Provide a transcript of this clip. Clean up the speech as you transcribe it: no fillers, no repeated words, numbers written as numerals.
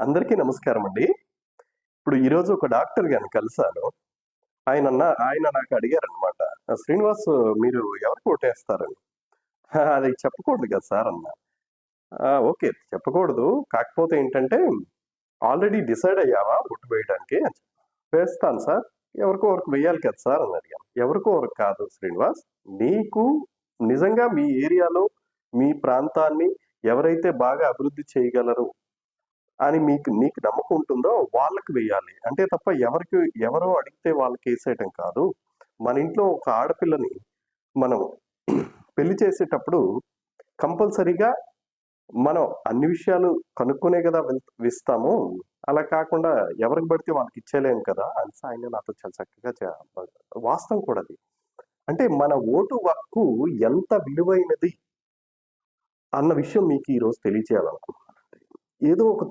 అందరికీ నమస్కారం అండి. ఇప్పుడు ఈరోజు ఒక డాక్టర్ గారిని కలిసాను. ఆయన నాకు అడిగారనమాట. "శ్రీనివాస్ మీరు ఎవరికి ఓటేస్తారని?" అది చెప్పకూడదు కదా సార్ అన్నా. ఓకే. చెప్పకూడదు. కాకపోతే ఏంటంటే, "ఆల్రెడీ డిసైడ్ అయ్యావా ఓటు వేయడానికి?" అని "వేస్తాను సార్. ఎవరికో ఒకరికి వెయ్యాలి కదా సార్" అని అడిగాను. ఎవరికో ఒకరికి కాదు శ్రీనివాస్. నీకు నిజంగా మీ ఏరియాలో, మీ ప్రాంతాన్ని ఎవరైతే బాగా అభివృద్ధి చేయగలరు అని నీకు నమ్మకం ఉంటుందో వాళ్ళకి వెయ్యాలి. అంతే తప్ప ఎవరో అడిగితే వాళ్ళకేసేయటం కాదు. మన ఇంట్లో ఒక ఆడపిల్లని మనం పెళ్లి చేసేటప్పుడు కంపల్సరీగా మనం అన్ని విషయాలు కనుక్కునే గదా ఇస్తాము. అలా కాకుండా ఎవరికి పడితే వాళ్ళకిచ్చేయలేము కదా! అనేసి ఆయన నాతో చాలా చక్కగా వాస్తవం కూడా అది. అంటే మన ఓటు హక్కు ఎంత విలువైనది అన్న విషయం మీకు ఈరోజు తెలియచేయాలనుకుంటున్నానండి. ఏదో ఒక